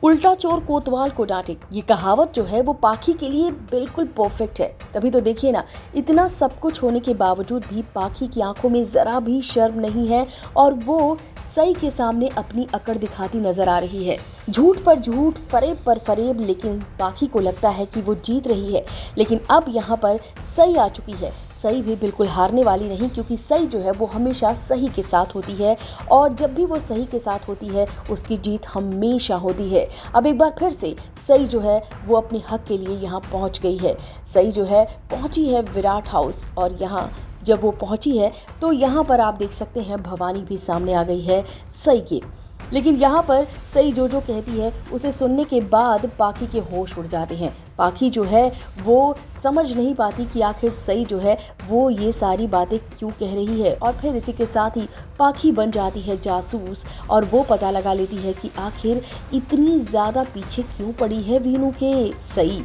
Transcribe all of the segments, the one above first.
उल्टा चोर कोतवाल को डांटे, ये कहावत जो है वो पाखी के लिए बिल्कुल परफेक्ट है। तभी तो देखिए ना, इतना सब कुछ होने के बावजूद भी पाखी की आंखों में जरा भी शर्म नहीं है और वो सई के सामने अपनी अकड़ दिखाती नजर आ रही है। झूठ पर झूठ, फरेब पर फरेब, लेकिन पाखी को लगता है कि वो जीत रही है। लेकिन अब यहाँ पर सई आ चुकी है। सई भी बिल्कुल हारने वाली नहीं, क्योंकि सई जो है वो हमेशा सही के साथ होती है और जब भी वो सही के साथ होती है उसकी जीत हमेशा होती है। अब एक बार फिर से सई जो है वो अपने हक के लिए यहाँ पहुँच गई है। सई जो है पहुँची है विराट हाउस और यहाँ जब वो पहुँची है तो यहाँ पर आप देख सकते हैं भवानी भी सामने आ गई है सई के। लेकिन यहाँ पर सई जो कहती है उसे सुनने के बाद पाखी के होश उड़ जाते हैं। पाखी जो है वो समझ नहीं पाती कि आखिर सई जो है वो ये सारी बातें क्यों कह रही है और फिर इसी के साथ ही पाखी बन जाती है जासूस और वो पता लगा लेती है कि आखिर इतनी ज़्यादा पीछे क्यों पड़ी है वीनू के सई।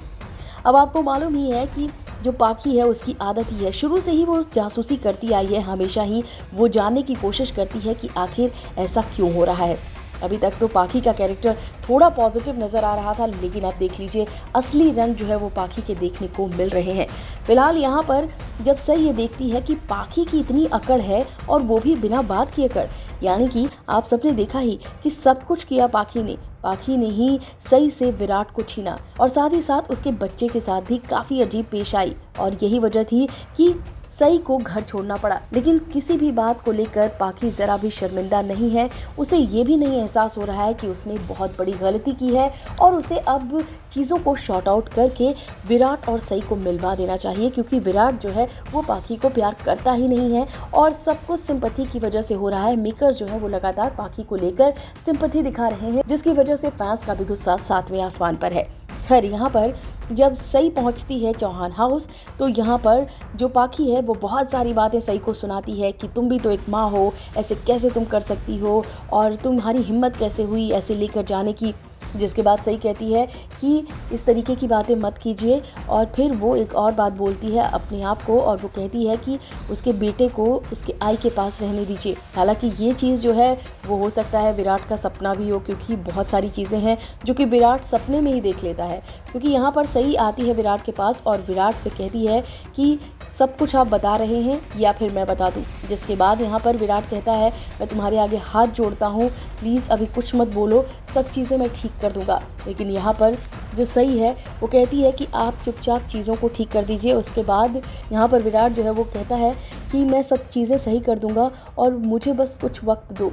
अब आपको मालूम ही है कि जो पाखी है उसकी आदत ही है, शुरू से ही वो जासूसी करती आई है, हमेशा ही वो जानने की कोशिश करती है कि आखिर ऐसा क्यों हो रहा है। अभी तक तो पाखी का कैरेक्टर थोड़ा पॉजिटिव नज़र आ रहा था, लेकिन आप देख लीजिए असली रंग जो है वो पाखी के देखने को मिल रहे हैं। फिलहाल यहाँ पर जब सई ये देखती है कि पाखी की इतनी अकड़ है और वो भी बिना बात की अकड़, यानी कि आप सबने देखा ही कि सब कुछ किया पाखी ने ही सई से विराट को छीना और साथ ही साथ उसके बच्चे के साथ भी काफ़ी अजीब पेश आई और यही वजह थी कि सई को घर छोड़ना पड़ा। लेकिन किसी भी बात को लेकर पाखी जरा भी शर्मिंदा नहीं है। उसे ये भी नहीं एहसास हो रहा है कि उसने बहुत बड़ी गलती की है और उसे अब चीज़ों को शॉर्ट आउट करके विराट और सई को मिलवा देना चाहिए, क्योंकि विराट जो है वो पाखी को प्यार करता ही नहीं है और सब कुछ सिंपैथी की वजह से हो रहा है। मेकर्स जो है वो लगातार पाखी को लेकर सिंपैथी दिखा रहे हैं, जिसकी वजह से फैंस का भी गुस्सा 7वें आसमान पर है। खैर, यहाँ पर जब सई पहुंचती है चौहान हाउस तो यहाँ पर जो पाखी है वो बहुत सारी बातें सई को सुनाती है कि तुम भी तो एक माँ हो, ऐसे कैसे तुम कर सकती हो और तुम्हारी हिम्मत कैसे हुई ऐसे लेकर जाने की। जिसके बाद सई कहती है कि इस तरीके की बातें मत कीजिए और फिर वो एक और बात बोलती है अपने आप को और वो कहती है कि उसके बेटे को उसके आई के पास रहने दीजिए। हालांकि ये चीज़ जो है वो हो सकता है विराट का सपना भी हो, क्योंकि बहुत सारी चीज़ें हैं जो कि विराट सपने में ही देख लेता है। क्योंकि यहाँ पर सई आती है विराट के पास और विराट से कहती है कि सब कुछ आप बता रहे हैं या फिर मैं बता दूं। जिसके बाद यहाँ पर विराट कहता है मैं तुम्हारे आगे हाथ जोड़ता हूँ, प्लीज़ अभी कुछ मत बोलो, सब चीज़ें मैं ठीक कर दूंगा। लेकिन यहाँ पर जो सई है वो कहती है कि आप चुपचाप चीज़ों को ठीक कर दीजिए। उसके बाद यहाँ पर विराट जो है वो कहता है कि मैं सब चीज़ें सही कर दूंगा और मुझे बस कुछ वक्त दो।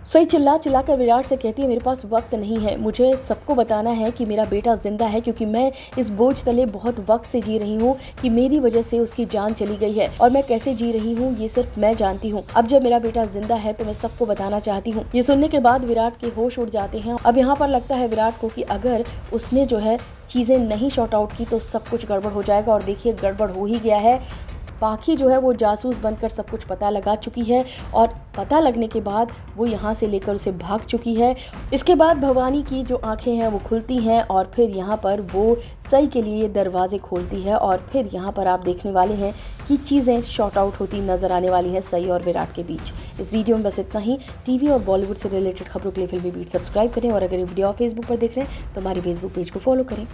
सई चिल्ला कर विराट से कहती है मेरे पास वक्त नहीं है, मुझे सबको बताना है कि मेरा बेटा जिंदा है, क्योंकि मैं इस बोझ तले बहुत वक्त से जी रही हूँ कि मेरी वजह से उसकी जान चली गई है और मैं कैसे जी रही हूँ ये सिर्फ मैं जानती हूँ। अब जब मेरा बेटा जिंदा है तो मैं सबको बताना चाहती हूँ। ये सुनने के बाद विराट के होश उड़ जाते हैं। अब यहाँ पर लगता है विराट को कि अगर उसने जो है चीज़ें नहीं शॉर्ट आउट की तो सब कुछ गड़बड़ हो जाएगा और देखिए गड़बड़ हो ही गया है। पाखी जो है वो जासूस बनकर सब कुछ पता लगा चुकी है और पता लगने के बाद वो यहाँ से लेकर उसे भाग चुकी है। इसके बाद भवानी की जो आंखें हैं वो खुलती हैं और फिर यहाँ पर वो सई के लिए दरवाजे खोलती है और फिर यहाँ पर आप देखने वाले हैं कि चीज़ें शॉर्ट आउट होती नजर आने वाली हैं सई और विराट के बीच। इस वीडियो में बस इतना ही। टीवी और बॉलीवुड से रिलेटेड खबरों के लिए फिल्मी बीट सब्सक्राइब करें और अगर ये वीडियो आप फेसबुक पर देख रहे हैं तो हमारे फेसबुक पेज को फॉलो करें।